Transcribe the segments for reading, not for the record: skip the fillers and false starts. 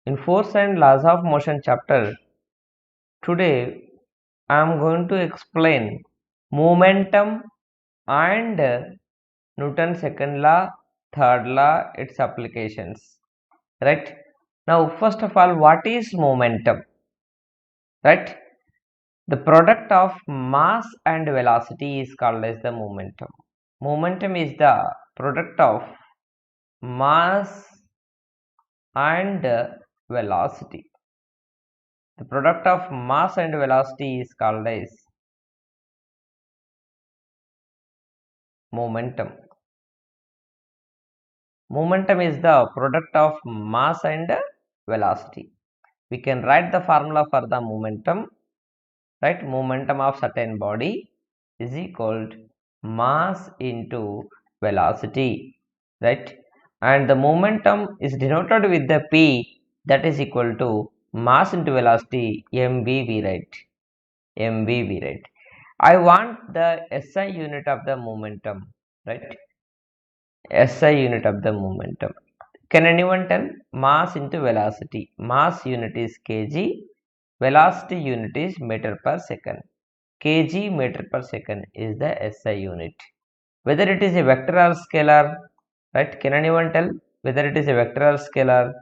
In force and laws of motion chapter, today I am going to explain momentum and Newton's second law, third law, its applications. Right? Now, first of all, what is momentum? Right? The product of mass and velocity is called as the momentum. Momentum is the product of mass and velocity. The product of mass and velocity is called as momentum. Momentum is the product of mass and velocity. We can write the formula for the momentum, right? Momentum of certain body is equal to mass into velocity, right? And the momentum is denoted with the P, that is equal to mass into velocity, mv, we write mv, we write. I want the SI unit of the momentum, right? SI unit of the momentum. Can anyone tell? Mass into velocity. Mass unit is kg, velocity unit is meter per second. Kg meter per second is the SI unit. Whether it is a vector or scalar, right? Can anyone tell whether it is a vector or scalar?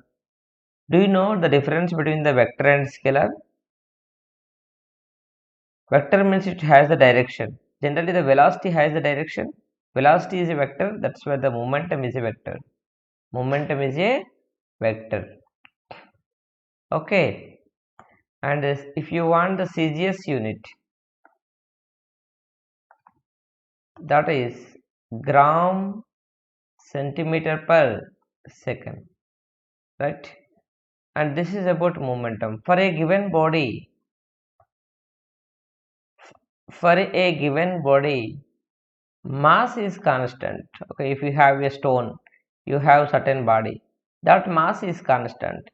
Do you know the difference between the vector and scalar? Vector means it has the direction. Generally, the velocity has the direction. Velocity is a vector. That's why the momentum is a vector. Momentum is a vector. Okay. And if you want the CGS unit, that is gram centimeter per second, right? And this is about momentum. For a given body, mass is constant. Okay, if you have a stone, you have certain body, that mass is constant.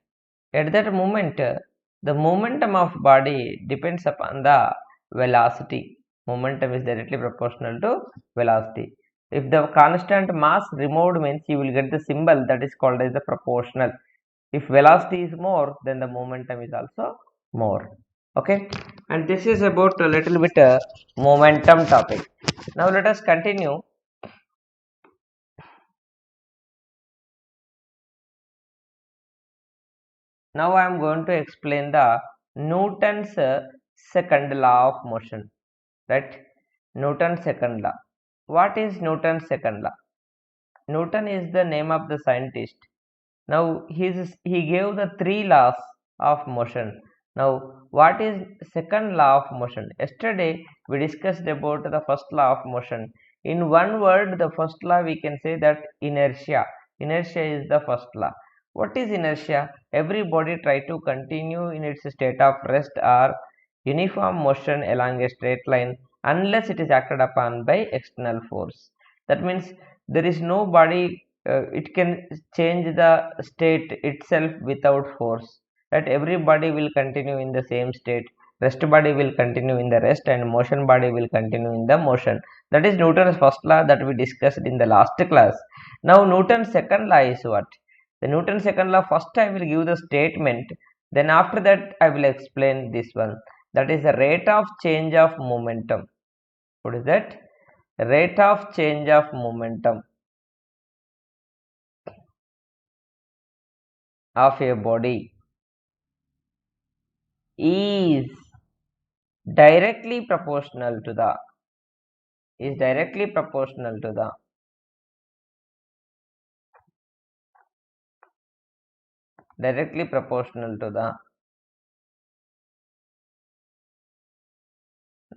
At that moment, the momentum of body depends upon the velocity. Momentum is directly proportional to velocity. If the constant mass removed means, you will get the symbol that is called as the proportional. If velocity is more, then the momentum is also more. Okay, and this is about a little bit momentum topic. Now let us continue. Now I am going to explain the Newton's second law of motion, right? Newton's second law. What is Newton's second law? Newton is the name of the scientist. Now he gave the three laws of motion. Now what is second law of motion? Yesterday we discussed about the first law of motion. In one word, the first law we can say that inertia. Inertia is the first law. What is inertia? Every body try to continue in its state of rest or uniform motion along a straight line unless it is acted upon by external force. That means there is no body, it can change the state itself without force. That every body will continue in the same state. Rest body will continue in the rest and motion body will continue in the motion. That is Newton's first law that we discussed in the last class. Now Newton's second law is what? The Newton's second law, first I will give the statement, then after that I will explain this one. That is the rate of change of momentum. What is that? Rate of change of momentum of a body is directly proportional to the directly proportional to the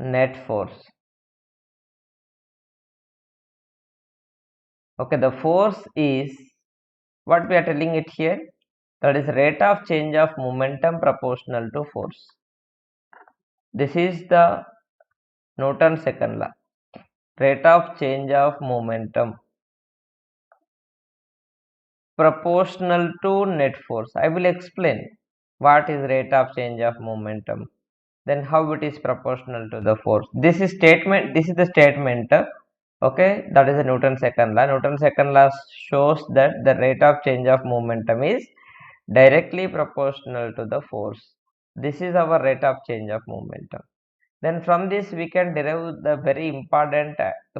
net force. Okay, the force is what we are telling it here, that is rate of change of momentum proportional to force. This is the Newton's second law. Rate of change of momentum proportional to net force. I will explain what is rate of change of momentum, then how it is proportional to the force. This is statement, this is the statement. Okay, that is the Newton's second law. Newton's second law shows that the rate of change of momentum is directly proportional to the force. This is our rate of change of momentum. Then from this we can derive the very important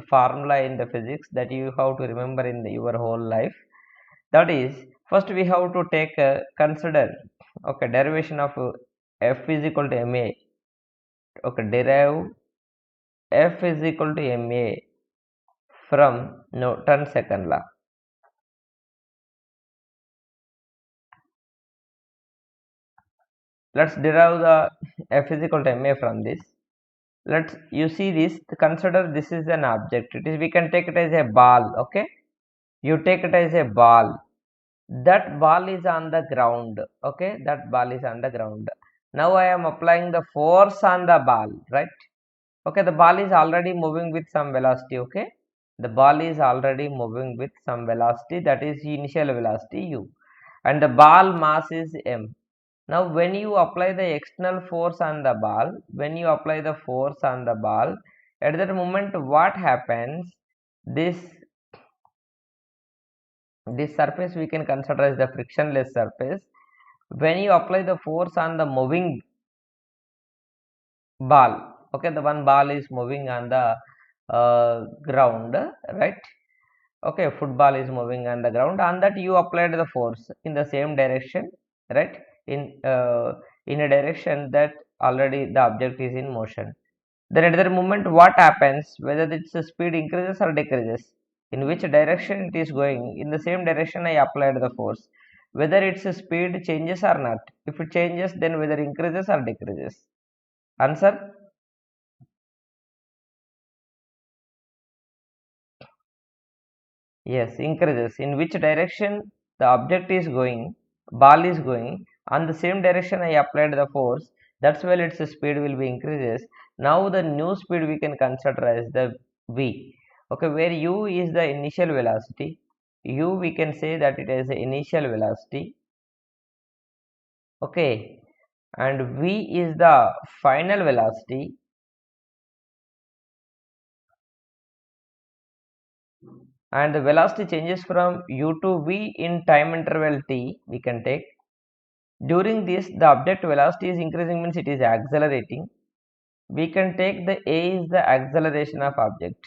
formula in the physics that you have to remember in your whole life. That is, first we have to take consider, okay, derivation of F is equal to ma. Okay, derive F is equal to ma from Newton's second law. Let's derive the F is equal to ma from this. Let's, you see this, consider this is an object. It is, we can take it as a ball. Okay, you take it as a ball. That ball is on the ground. Okay, that ball is on the ground. Now I am applying the force on the ball, right? Okay, the ball is already moving with some velocity. Okay, the ball is already moving with some velocity, that is initial velocity u, and the ball mass is m. Now when you apply the external force on the ball, when you apply the force on the ball, at that moment what happens, this surface we can consider as the frictionless surface. When you apply the force on the moving ball, okay, the one ball is moving on the ground, right? Okay, football is moving on the ground, on that you applied the force in the same direction, right? In a direction that already the object is in motion. Then at that moment what happens, whether its speed increases or decreases, in which direction it is going, in the same direction I applied the force, whether its speed changes or not. If it changes, then whether increases or decreases. Answer? Yes, increases. In which direction the object is going, ball is going, on the same direction I applied the force, that's why its speed will be increases. Now the new speed we can consider as the v. Okay, where u is the initial velocity, u we can say that it is the initial velocity. Okay, and v is the final velocity, and the velocity changes from u to v in time interval t we can take. During this, the object velocity is increasing, means it is accelerating. We can take the a is the acceleration of object,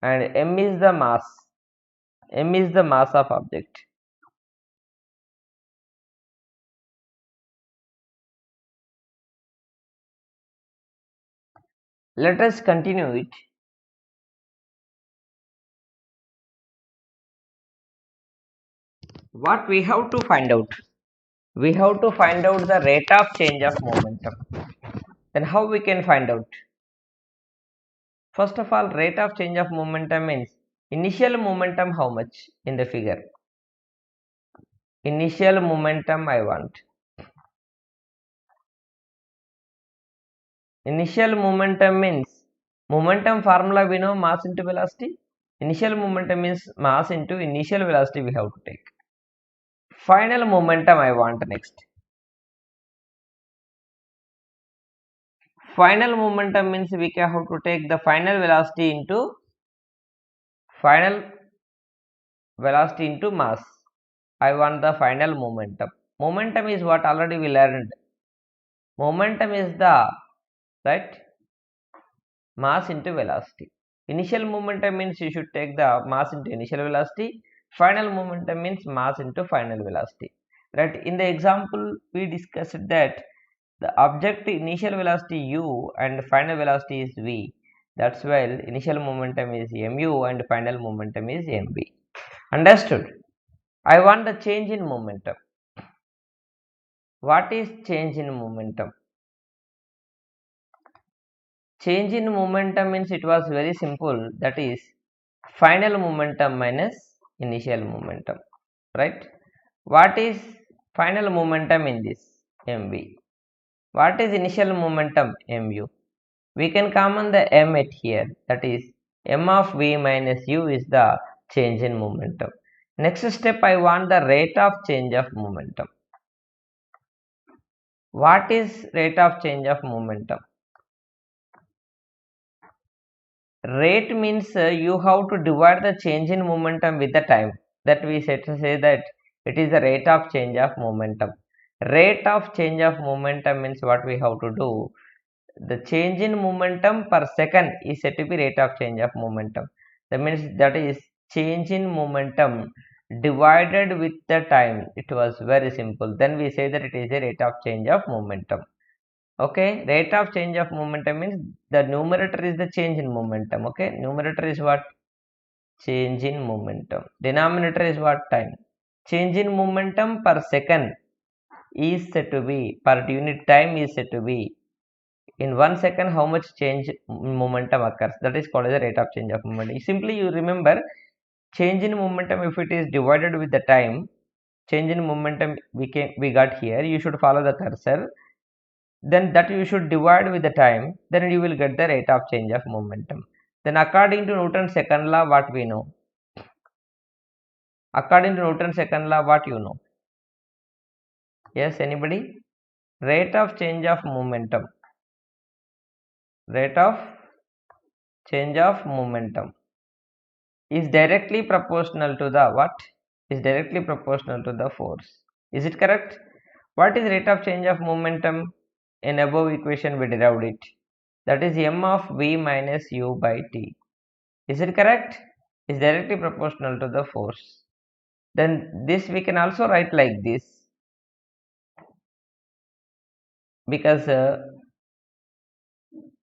and m is the mass. M is the mass of object. Let us continue it. What we have to find out? We have to find out the rate of change of momentum. Then how we can find out? First of all, rate of change of momentum means initial momentum how much in the figure. Initial momentum I want. Initial momentum means, momentum formula we know, mass into velocity. Initial momentum means mass into initial velocity we have to take. Final momentum I want next. Final momentum means we can have to take the final velocity into mass. I want the final momentum. Momentum is what already we learned. Momentum is the, right, mass into velocity. Initial momentum means you should take the mass into initial velocity. Final momentum means mass into final velocity. Right? In the example, we discussed that the object initial velocity u and final velocity is v. That's why initial momentum is mu and final momentum is mv. Understood? I want the change in momentum. What is change in momentum? Change in momentum means it was very simple. That is final momentum minus initial momentum. Right? What is final momentum in this? mv. What is initial momentum? mu. We can common the m at here, that is m of v minus u is the change in momentum. Next step, I want the rate of change of momentum. What is rate of change of momentum? Rate means you have to divide the change in momentum with the time. That we said to say that it is the rate of change of momentum. Rate of change of momentum means what we have to do. The change in momentum per second is said to be rate of change of momentum. That means that is change in momentum divided with the time. It was very simple. Then we say that it is a rate of change of momentum. Okay, rate of change of momentum means the numerator is the change in momentum. Okay, numerator is what? Change in momentum. Denominator is what? Time. Change in momentum per second is said to be, per unit time is said to be, in 1 second how much change momentum occurs. That is called as the rate of change of momentum. Simply you remember, change in momentum, if it is divided with the time, change in momentum we got here, you should follow the cursor, then that you should divide with the time, then you will get the rate of change of momentum. Then according to Newton's second law, what we know? According to Newton's second law, what you know? Yes, anybody? Rate of change of momentum. Rate of change of momentum is directly proportional to the what? Is directly proportional to the force. Is it correct? What is rate of change of momentum? In above equation we derived it. That is m of v minus u by t. Is it correct? Is directly proportional to the force. Then this we can also write like this, because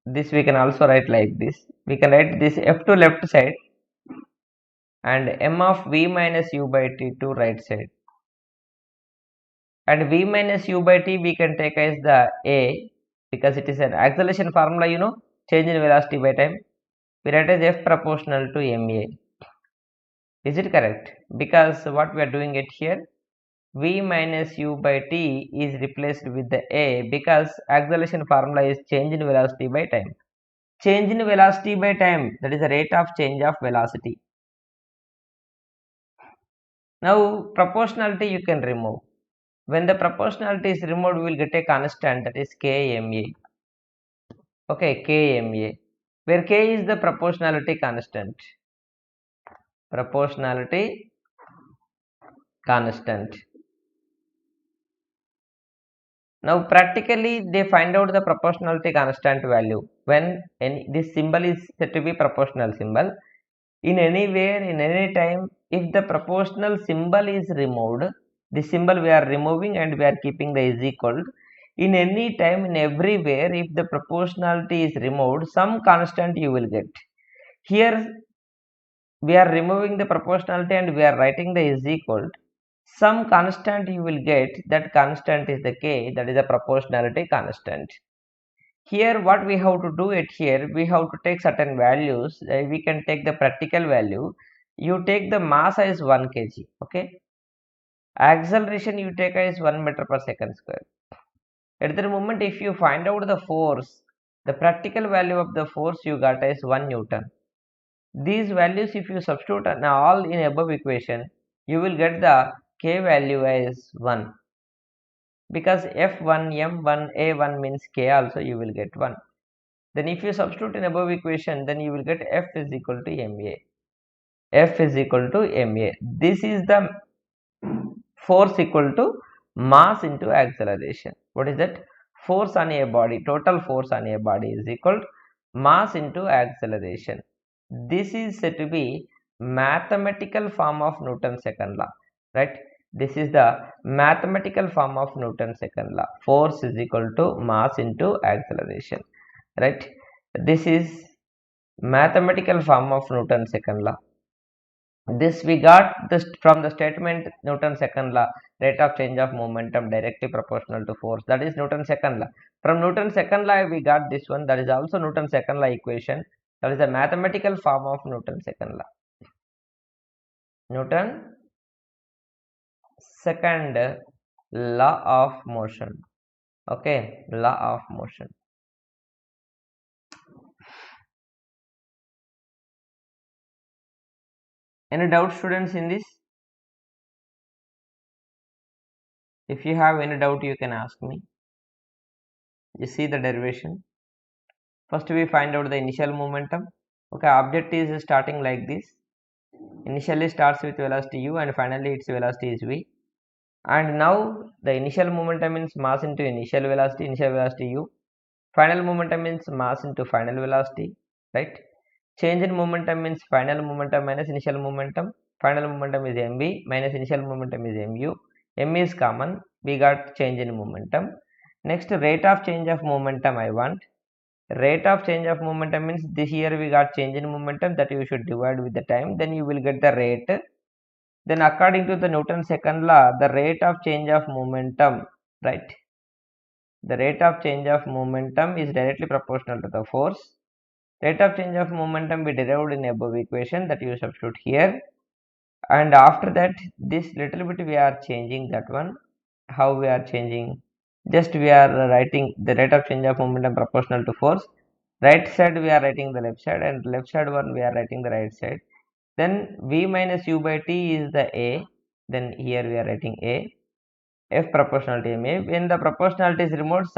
this we can also write like this. We can write this f to left side and m of v minus u by t to right side. And v minus u by t we can take as the a, because it is an acceleration formula, you know, change in velocity by time. We write as f proportional to ma. Is it correct? Because what we are doing it here, v minus u by t is replaced with the a, because acceleration formula is change in velocity by time. Change in velocity by time, that is the rate of change of velocity. Now proportionality you can remove. When the proportionality is removed, we will get a constant, that is kma. Okay, kma, where k is the proportionality constant. Proportionality constant. Now practically they find out the proportionality constant value when this symbol is said to be proportional symbol. In anywhere, in any time, if the proportional symbol is removed, the symbol we are removing and we are keeping the is equal. In any time, in everywhere, if the proportionality is removed, some constant you will get. Here we are removing the proportionality and we are writing the is equal. Some constant you will get, that constant is the k, that is the proportionality constant. Here what we have to do it here, we have to take certain values. We can take the practical value. You take the mass as 1 kg. Okay, acceleration you take as 1 meter per second square. At the moment, if you find out the force, the practical value of the force you got is 1 Newton. These values if you substitute all in above equation, you will get the k value as 1, because f1 m1 a1 means k, also you will get 1. Then if you substitute in above equation, then you will get f is equal to ma. F is equal to ma. This is the force equal to mass into acceleration. What is that? Force on a body, total force on a body is equal to mass into acceleration. This is said to be mathematical form of Newton's second law, right? This is the mathematical form of Newton's second law. Force is equal to mass into acceleration, right? This is mathematical form of Newton's second law. This we got this from the statement Newton's second law, rate of change of momentum directly proportional to force. That is Newton's second law. From Newton's second law we got this one, that is also Newton's second law equation. That is a mathematical form of Newton's second law. Newton second law of motion. Okay, law of motion. Any doubt, students, in this? If you have any doubt, you can ask me. You see the derivation. First we find out the initial momentum, Okay, object is starting like this. Initially starts with velocity u and finally its velocity is v. And now the initial momentum means mass into initial velocity u. Final momentum means mass into final velocity, right? Change in momentum means final momentum minus initial momentum. Final momentum is mv minus initial momentum is mu. M is common. We got change in momentum. Next, rate of change of momentum I want. Rate of change of momentum means this here we got change in momentum, that you should divide with the time, then you will get the rate. Then according to the Newton's second law, the rate of change of momentum, right? The rate of change of momentum is directly proportional to the force. Rate of change of momentum we derived in above equation, that you substitute here. And after that, this little bit we are changing that one. How we are changing? Just we are writing the rate of change of momentum proportional to force. Right side we are writing the left side, and left side one we are writing the right side. Then v minus u by t is the a. Then here we are writing a. F proportionality ma. When the proportionality is removed,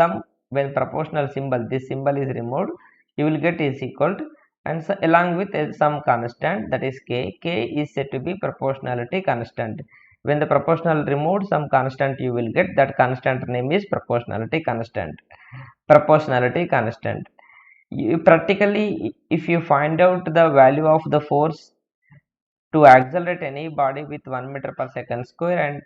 when proportional symbol, this symbol is removed, you will get is equal to, and so along with some constant, that is k. K is said to be proportionality constant. When the proportional removed, some constant you will get, that constant name is proportionality constant. Proportionality constant. Practically, if you find out the value of the force to accelerate any body with 1 meter per second square, and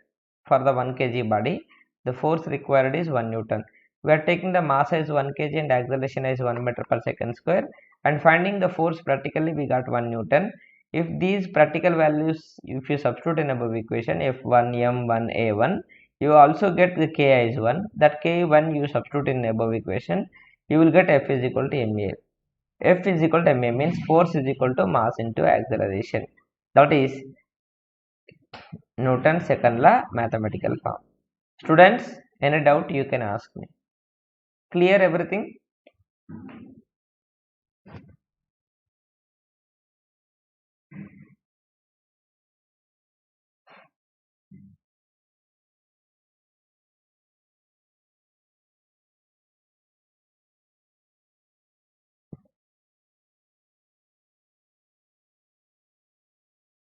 for the 1 kg body, the force required is 1 Newton. We are taking the mass as 1 kg and acceleration as 1 meter per second square, and finding the force practically we got 1 Newton. If these practical values, if you substitute in above equation, F1, M1, A1, you also get the K as 1. That K1 you substitute in above equation, you will get F is equal to ma. F is equal to ma means force is equal to mass into acceleration. That is Newton's second law mathematical form. Students, any doubt you can ask me. Clear everything?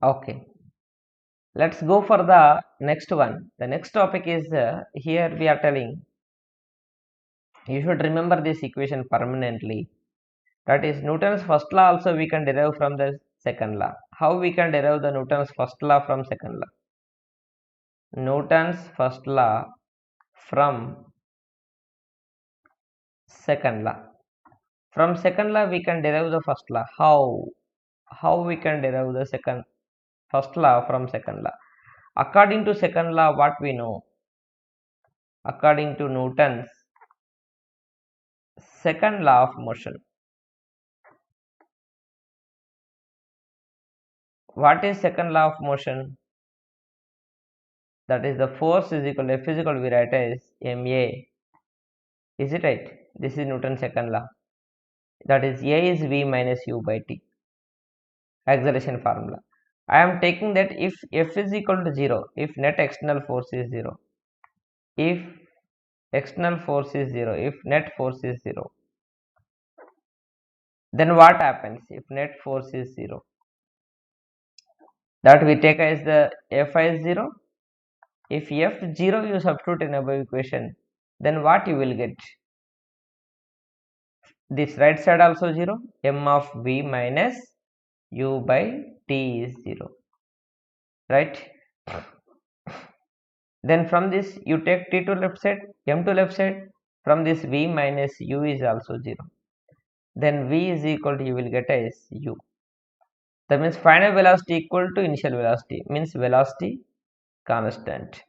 Okay. Let's go for the next one. The next topic is here we are telling you should remember this equation permanently. That is Newton's first law also we can derive from the second law. How we can derive the Newton's first law from second law? Newton's first law from second law. From second law we can derive the first law. How we can derive the first law from second law? According to second law, what we know? According to Newton's second law of motion. What is second law of motion? That is the force is equal to F is equal to, we write as ma. Is it right? This is Newton's second law. That is A is V minus U by T. Acceleration formula. I am taking that if F is equal to 0, if net external force is 0, if external force is 0, if net force is 0, then what happens if net force is 0? That we take as the F is 0. If F 0 you substitute in above equation, then what you will get? This right side also 0. M of V minus U by T is 0. Right? Then from this you take T to left side, M to left side. From this V minus U is also 0. Then V is equal to, you will get as U. That means final velocity equal to initial velocity, means velocity constant.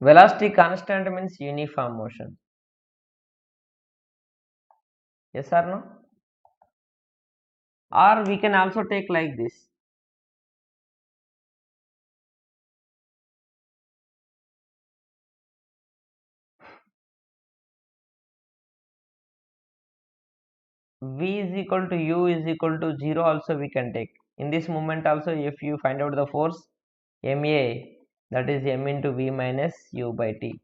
Velocity constant means uniform motion. Yes or no? Or we can also take like this. V is equal to U is equal to 0 also we can take. In this moment also, if you find out the force ma, that is m into V minus U by T,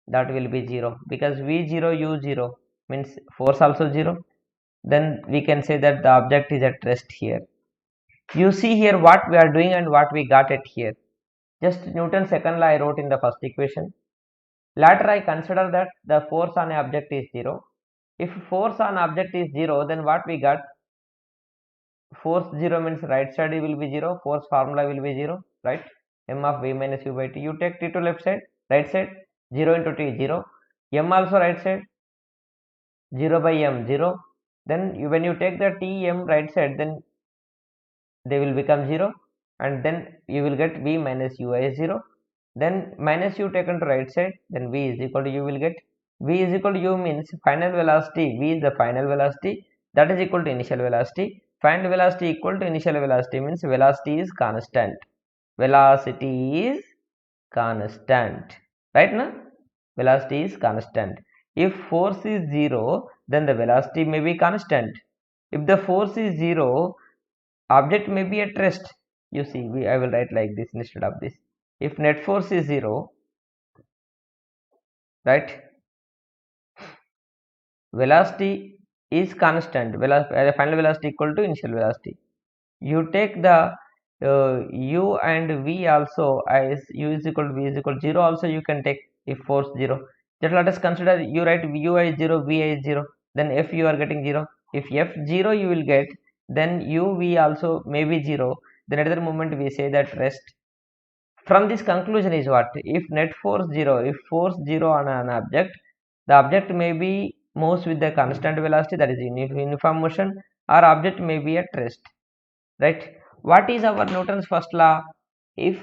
that will be 0, because V 0 U 0, means force also 0, then we can say that the object is at rest here. You see here what we are doing and what we got at here. Just Newton's second law I wrote in the first equation. Later I consider that the force on a object is 0. If force on object is 0, then what we got? Force 0 means right side will be 0, force formula will be 0, right? M of v minus u by t. You take t to left side, right side, 0 into t, 0. M also right side, 0 by m, 0. Then when you take the t, m right side, then they will become 0, and then you will get v minus u is 0. Then minus u taken to right side, then v is equal to u will get. V is equal to u means final velocity, v is the final velocity, that is equal to initial velocity. Final velocity equal to initial velocity means velocity is constant. Velocity is constant, right? No, velocity is constant. If force is 0, then the velocity may be constant. If the force is 0, object may be at rest. You see, I will write like this instead of this. If net force is 0, right, velocity is constant. Final velocity equal to initial velocity. You take the u and v also as u is equal to v is equal to 0 also you can take if force 0. Just let us consider you write u is 0, v is 0, then f you are getting 0. If f 0 you will get, then u v also may be 0. Then at that moment we say that rest. From this conclusion is what? If net force 0, if force 0 on an object, the object may be moves with the constant velocity, that is uniform motion, or object may be at rest, right? What is our Newton's first law? If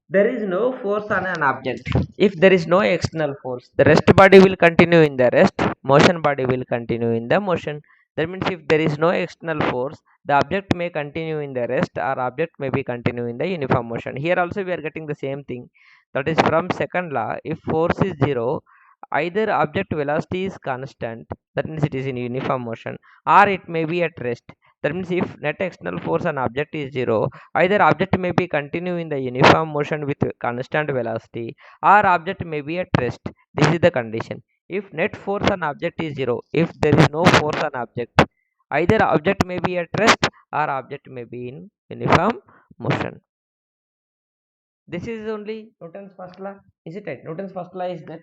there is no force on an object, if there is no external force, the rest body will continue in the rest, motion body will continue in the motion. That means if there is no external force, the object may continue in the rest or object may be continue in the uniform motion. Here also we are getting the same thing, that is from second law. If force is 0, either object velocity is constant, that means it is in uniform motion, or it may be at rest. That means if net external force on object is 0, either object may be continue in the uniform motion with constant velocity, or object may be at rest. This is the condition. If net force on object is 0, if there is no force on object, either object may be at rest or object may be in uniform motion. This is only Newton's first law. Is it right? Newton's first law is that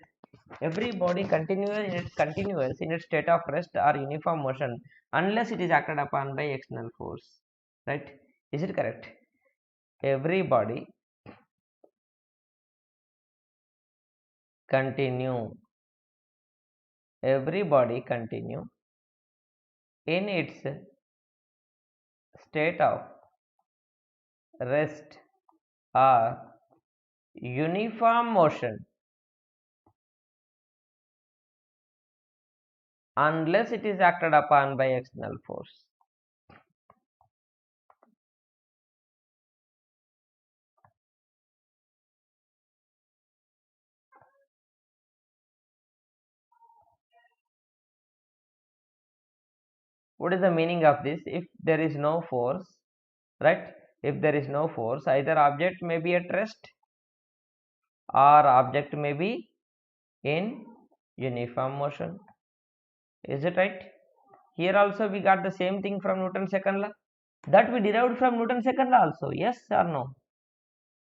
every body continuous in its state of rest or uniform motion unless it is acted upon by external force. Right? Is it correct? Every body continue in its state of rest or uniform motion unless it is acted upon by external force. What is the meaning of this? If there is no force, right? If there is no force, either object may be at rest or object may be in uniform motion. Is it right? Here also we got the same thing from Newton's second law, that we derived from Newton's second law also. Yes or no?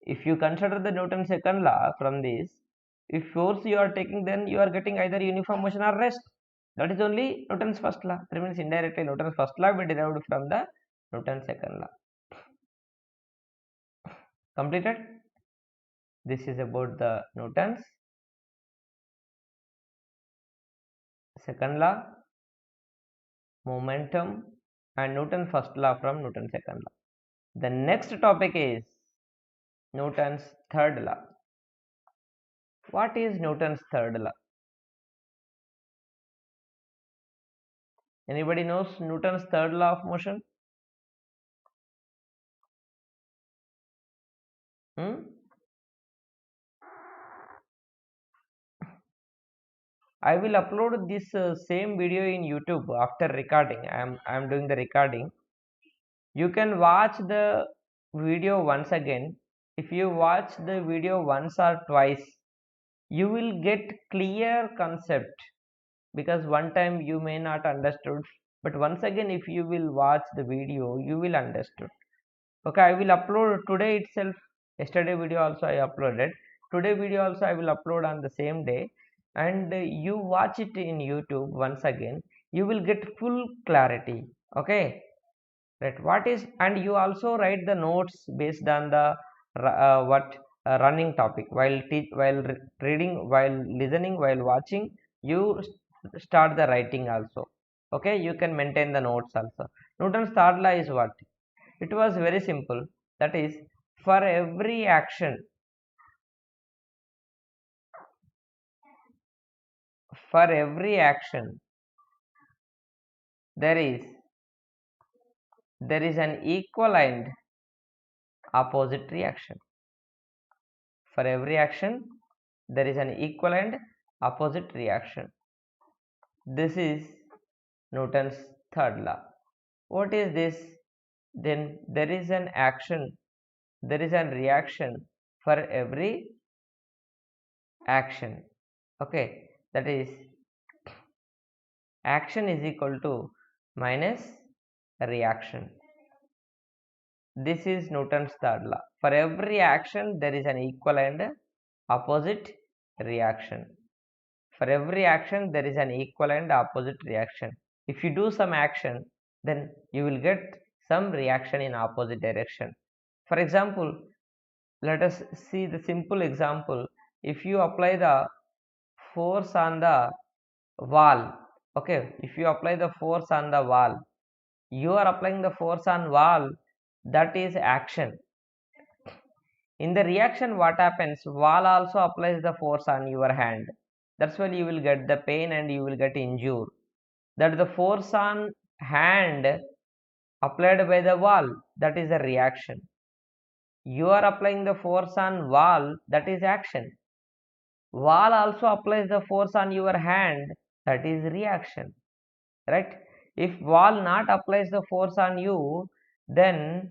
If you consider the Newton's second law from this, if force you are taking, then you are getting either uniform motion or rest. That is only Newton's first law. That means indirectly Newton's first law we derived from the Newton's second law. Completed? This is about the Newton's second law, momentum, and Newton's first law from Newton's second law. The next topic is Newton's third law. What is Newton's third law? Anybody knows Newton's third law of motion? I will upload this same video in YouTube after recording. I am doing the recording. You can watch the video once again. If you watch the video once or twice, you will get clear concept because one time you may not understood, but once again if you will watch the video you will understood. Okay, I will upload today itself. Yesterday video also I uploaded, today video also I will upload on the same day, and you watch it in YouTube once again, you will get full clarity. Okay, right, what is, and you also write the notes based on the what running topic while reading, while listening, while watching, you start the writing also. Okay, you can maintain the notes also. Newton's third law is what? It was very simple. That is, for every action, for every action, there is an equal and opposite reaction. For every action, there is an equal and opposite reaction. This is Newton's third law. What is this? Then there is an action, there is a reaction for every action. Okay, that is, action is equal to minus reaction. This is Newton's third law. For every action, there is an equal and opposite reaction. For every action, there is an equal and opposite reaction. If you do some action, then you will get some reaction in opposite direction. For example, let us see the simple example. If you apply the force on the wall, okay, if you apply the force on the wall, you are applying the force on wall, that is action. In the reaction, what happens? Wall also applies the force on your hand. That's why you will get the pain and you will get injured. That the force on hand applied by the wall, that is a reaction. You are applying the force on wall, that is action. Wall also applies the force on your hand, that is reaction. Right? If wall not applies the force on you, then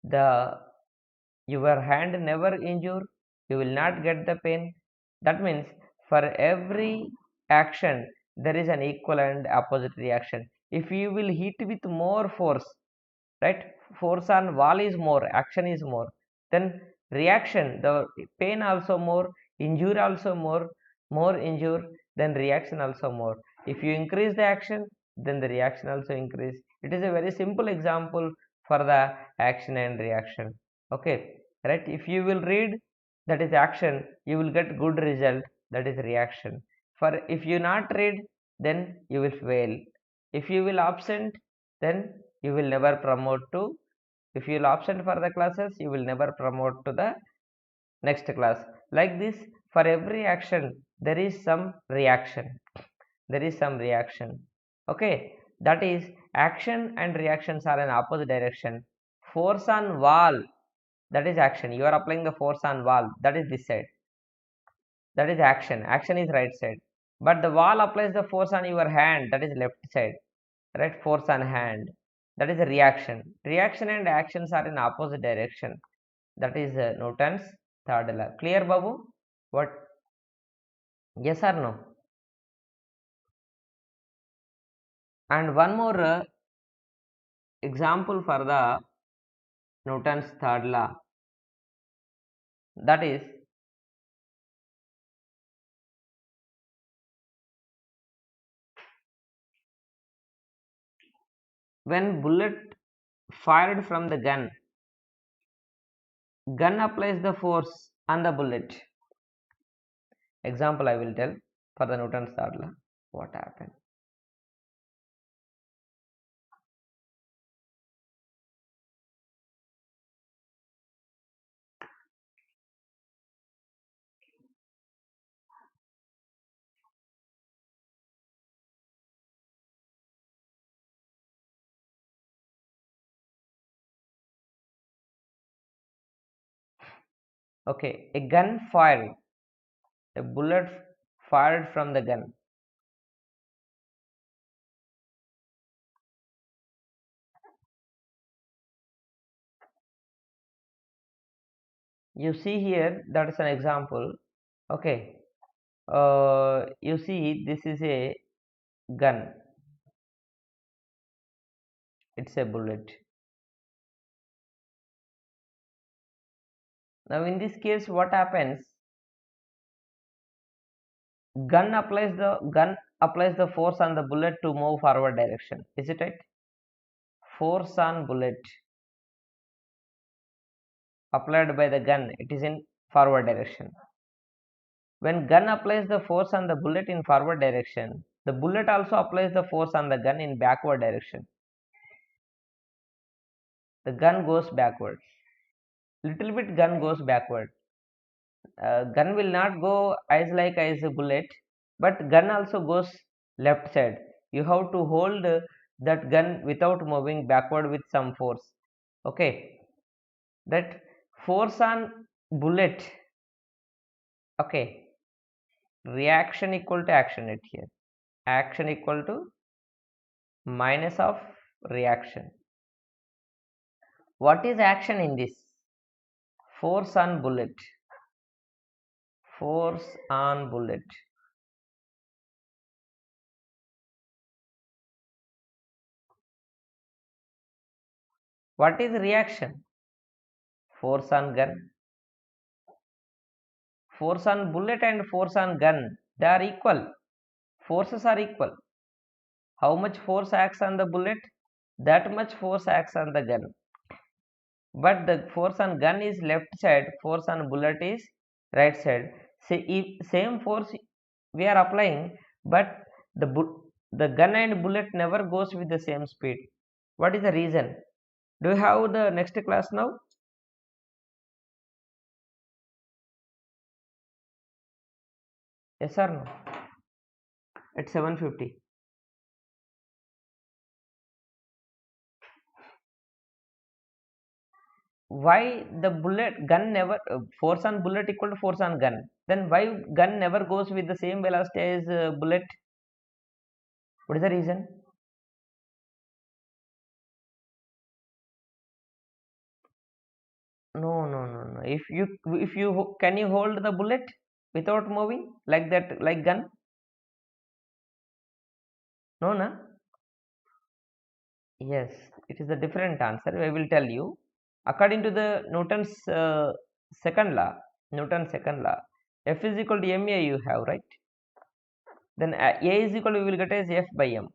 the your hand never injure, you will not get the pain. That means for every action there is an equal and opposite reaction. If you will hit with more force, right, force on wall is more, action is more, then reaction, the pain also more, injury also more injure, then reaction also more. If you increase the action, then the reaction also increase. It is a very simple example for the action and reaction. Okay, right, if you will read, that is action, you will get good result, that is reaction. For if you not read, then you will fail. If you will absent, then you will never promote to, if you will absent for the classes, you will never promote to the next class. Like this, for every action there is some reaction, there is some reaction. Okay, that is, action and reactions are in opposite direction. Force on wall, that is action, you are applying the force on wall, that is this side, that is action, action is right side. But the wall applies the force on your hand, that is left side, right, force on hand, that is a reaction. Reaction and actions are in opposite direction. That is Newton's third law. Clear, Babu? What? Yes or no? And one more example for the Newton's third law, that is, when bullet fired from the gun applies the force on the bullet. Example I will tell for the Newton's third law. What happened? Okay, a gun fired, a bullet fired from the gun. You see here, that is an example. Okay, you see, this is a gun, it's a bullet. Now in this case, what happens? Gun applies the force on the bullet to move forward direction. Is it right? Force on bullet applied by the gun, it is in forward direction. When gun applies the force on the bullet in forward direction, the bullet also applies the force on the gun in backward direction. The gun goes backward. Little bit gun goes backward. Gun will not go as a bullet, but gun also goes left side. You have to hold that gun without moving backward with some force. Okay, that force on bullet. Okay, reaction equal to action at here. Action equal to minus of reaction. What is action in this? Force on bullet. Force on bullet. What is reaction? Force on gun. Force on bullet and force on gun, they are equal. Forces are equal. How much force acts on the bullet? That much force acts on the gun. But the force on gun is left side, force on bullet is right side. Say if same force we are applying, but the gun and bullet never goes with the same speed. What is the reason? Do you have the next class now? Yes or no? At 7:50. Why the bullet gun never force on bullet equal to force on gun? Then why gun never goes with the same velocity as bullet? What is the reason? No. If you can you hold the bullet without moving like that, like gun? No, na? Yes, it is a different answer. I will tell you. According to the Newton's second law, Newton's second law, F is equal to ma you have, right? Then A is equal to, we will get as F by m.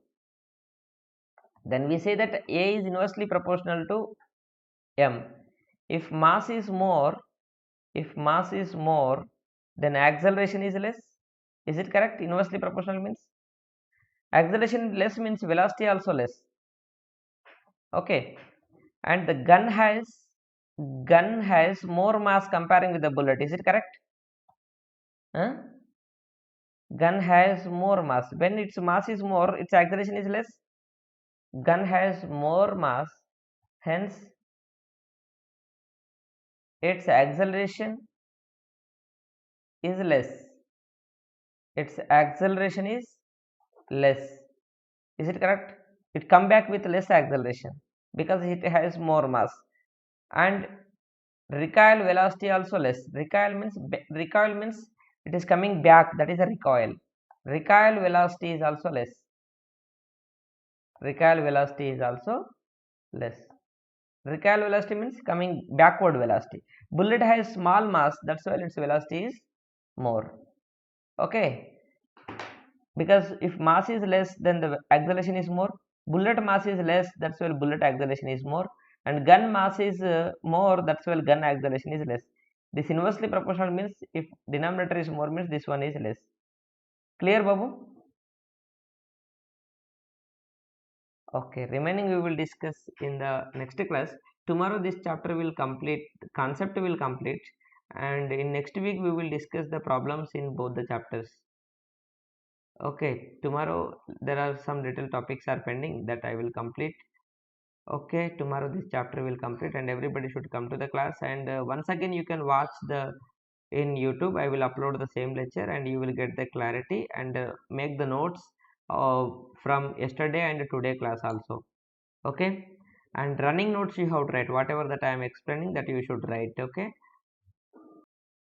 Then we say that A is inversely proportional to m. If mass is more, then acceleration is less. Is it correct? Inversely proportional means acceleration less means velocity also less. Okay, and the gun has more mass comparing with the bullet. Is it correct? Huh? Gun has more mass. When its mass is more, its acceleration is less. Gun has more mass, hence its acceleration is less. Its acceleration is less. Is it correct? It come back with less acceleration because it has more mass, and recoil velocity also less. Recoil means it is coming back, that is a recoil. Recoil velocity is also less. Recoil velocity is also less. Recoil velocity means coming backward velocity. Bullet has small mass, that's why its velocity is more. Okay, because if mass is less, then the acceleration is more. Bullet mass is less, that's why bullet acceleration is more, and gun mass is more, that's why gun acceleration is less. This inversely proportional means if denominator is more means this one is less. Clear, Babu? Okay, remaining we will discuss in the next class. Tomorrow this chapter will complete, concept will complete, and in next week we will discuss the problems in both the chapters. Okay, tomorrow there are some little topics are pending that I will complete. Okay, tomorrow this chapter will complete and everybody should come to the class, and once again you can watch the in YouTube. I will upload the same lecture and you will get the clarity, and make the notes from yesterday and today class also. Okay, and running notes you have to write, whatever that I am explaining that you should write. Okay,